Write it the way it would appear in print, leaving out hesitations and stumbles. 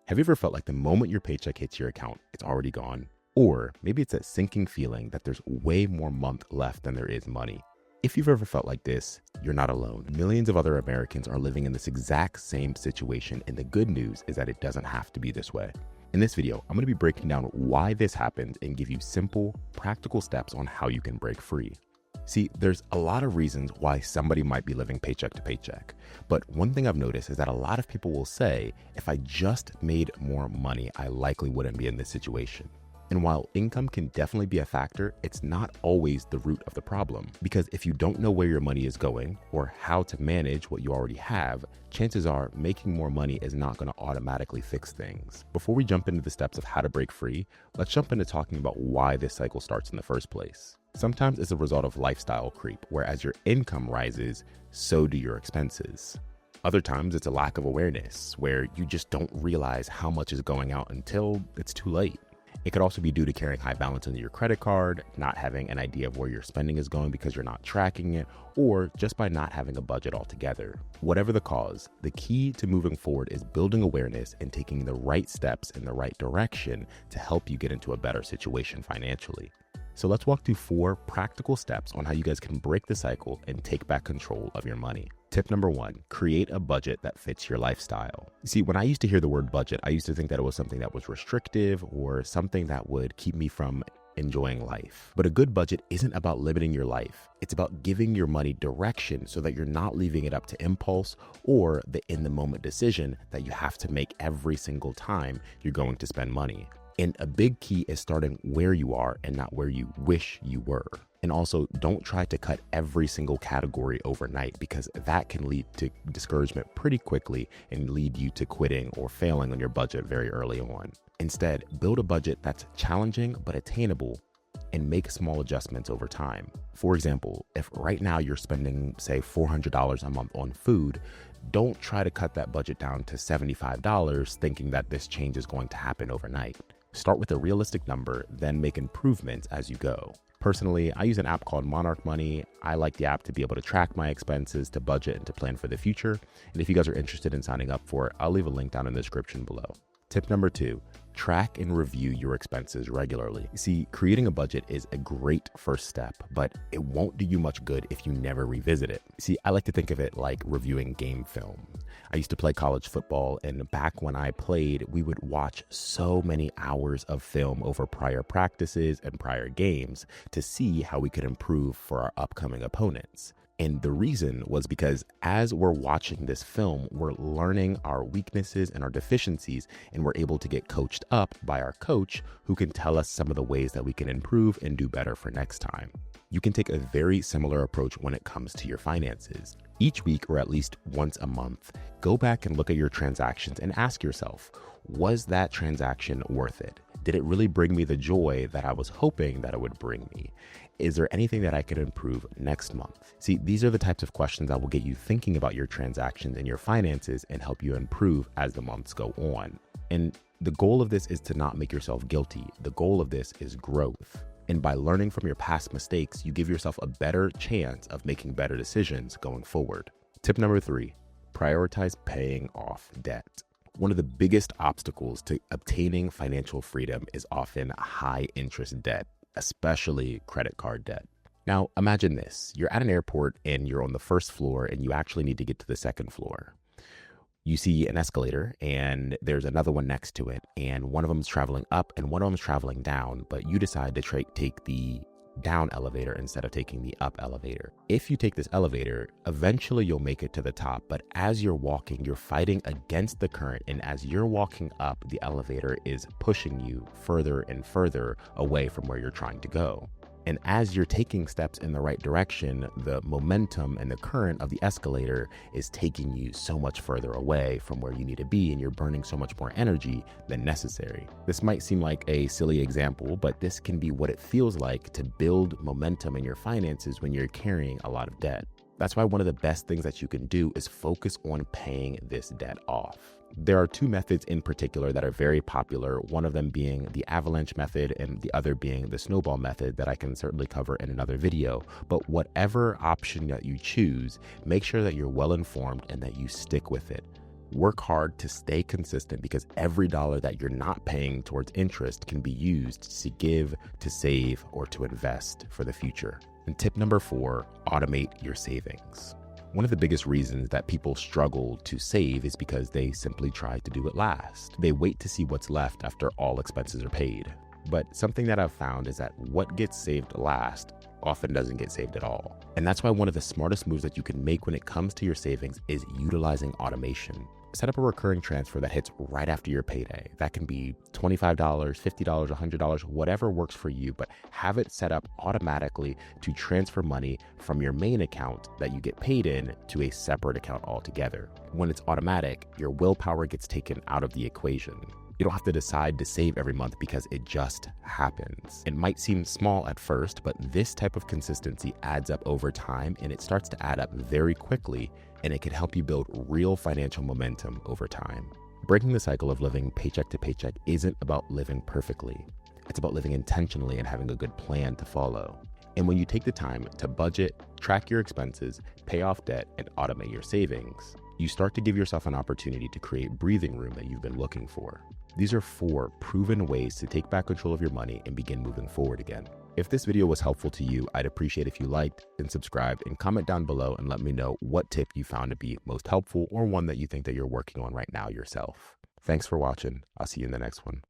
Have you ever felt like the moment your paycheck hits your account, it's already gone? Or maybe it's that sinking feeling that there's way more month left than there is money. If you've ever felt like this, you're not alone. Millions of other Americans are living in this exact same situation, and the good news is that it doesn't have to be this way. In this video, I'm going to be breaking down why this happens and give you simple, practical steps on how you can break free. See, there's a lot of reasons why somebody might be living paycheck to paycheck. But one thing I've noticed is that a lot of people will say, if I just made more money, I likely wouldn't be in this situation. And while income can definitely be a factor, it's not always the root of the problem. Because if you don't know where your money is going or how to manage what you already have, chances are making more money is not going to automatically fix things. Before we jump into the steps of how to break free, let's jump into talking about why this cycle starts in the first place. Sometimes it's a result of lifestyle creep, where as your income rises, so do your expenses. Other times it's a lack of awareness, where you just don't realize how much is going out until it's too late. It could also be due to carrying high balance on your credit card, not having an idea of where your spending is going because you're not tracking it, or just by not having a budget altogether. Whatever the cause, the key to moving forward is building awareness and taking the right steps in the right direction to help you get into a better situation financially. So let's walk through 4 practical steps on how you guys can break the cycle and take back control of your money. Tip number 1, create a budget that fits your lifestyle. You see, when I used to hear the word budget, I used to think that it was something that was restrictive or something that would keep me from enjoying life. But a good budget isn't about limiting your life. It's about giving your money direction so that you're not leaving it up to impulse or the in-the-moment decision that you have to make every single time you're going to spend money. And a big key is starting where you are and not where you wish you were. And also, don't try to cut every single category overnight, because that can lead to discouragement pretty quickly and lead you to quitting or failing on your budget very early on. Instead, build a budget that's challenging but attainable and make small adjustments over time. For example, if right now you're spending, say, $400 a month on food, don't try to cut that budget down to $75 thinking that this change is going to happen overnight. Start with a realistic number, then make improvements as you go. Personally, I use an app called Monarch Money. I like the app to be able to track my expenses, to budget, and to plan for the future. And if you guys are interested in signing up for it, I'll leave a link down in the description below. Tip number 2, track and review your expenses regularly. See, creating a budget is a great first step, but it won't do you much good if you never revisit it. See, I like to think of it like reviewing game film. I used to play college football, and back when I played, we would watch so many hours of film over prior practices and prior games to see how we could improve for our upcoming opponents. And the reason was because as we're watching this film, we're learning our weaknesses and our deficiencies, and we're able to get coached up by our coach, who can tell us some of the ways that we can improve and do better for next time. You can take a very similar approach when it comes to your finances. Each week, or at least once a month, go back and look at your transactions and ask yourself, was that transaction worth it? Did it really bring me the joy that I was hoping that it would bring me? Is there anything that I could improve next month? See, these are the types of questions that will get you thinking about your transactions and your finances and help you improve as the months go on. And the goal of this is to not make yourself guilty. The goal of this is growth. And by learning from your past mistakes, you give yourself a better chance of making better decisions going forward. Tip number 3, prioritize paying off debt. One of the biggest obstacles to obtaining financial freedom is often high interest debt, especially credit card debt. Now, imagine this. You're at an airport and you're on the first floor and you actually need to get to the second floor. You see an escalator and there's another one next to it, and one of them is traveling up and one of them is traveling down, but you decide to take the down elevator instead of taking the up elevator. If you take this elevator, eventually you'll make it to the top, but as you're walking, you're fighting against the current, and as you're walking up, the elevator is pushing you further and further away from where you're trying to go. And as you're taking steps in the right direction, the momentum and the current of the escalator is taking you so much further away from where you need to be, and you're burning so much more energy than necessary. This might seem like a silly example, but this can be what it feels like to build momentum in your finances when you're carrying a lot of debt. That's why one of the best things that you can do is focus on paying this debt off. There are 2 methods in particular that are very popular, one of them being the avalanche method and the other being the snowball method that I can certainly cover in another video. But whatever option that you choose, make sure that you're well informed and that you stick with it. Work hard to stay consistent because every dollar that you're not paying towards interest can be used to give, to save, or to invest for the future. And tip number 4, automate your savings. One of the biggest reasons that people struggle to save is because they simply try to do it last. They wait to see what's left after all expenses are paid. But something that I've found is that what gets saved last often doesn't get saved at all. And that's why one of the smartest moves that you can make when it comes to your savings is utilizing automation. Set up a recurring transfer that hits right after your payday. That can be $25, $50, $100, whatever works for you, but have it set up automatically to transfer money from your main account that you get paid in to a separate account altogether. When it's automatic, your willpower gets taken out of the equation. You don't have to decide to save every month because it just happens. It might seem small at first, but this type of consistency adds up over time, and it starts to add up very quickly, and it can help you build real financial momentum over time. Breaking the cycle of living paycheck to paycheck isn't about living perfectly. It's about living intentionally and having a good plan to follow. And when you take the time to budget, track your expenses, pay off debt, and automate your savings, you start to give yourself an opportunity to create breathing room that you've been looking for. These are 4 proven ways to take back control of your money and begin moving forward again. If this video was helpful to you, I'd appreciate if you liked and subscribed and comment down below and let me know what tip you found to be most helpful or one that you think that you're working on right now yourself. Thanks for watching. I'll see you in the next one.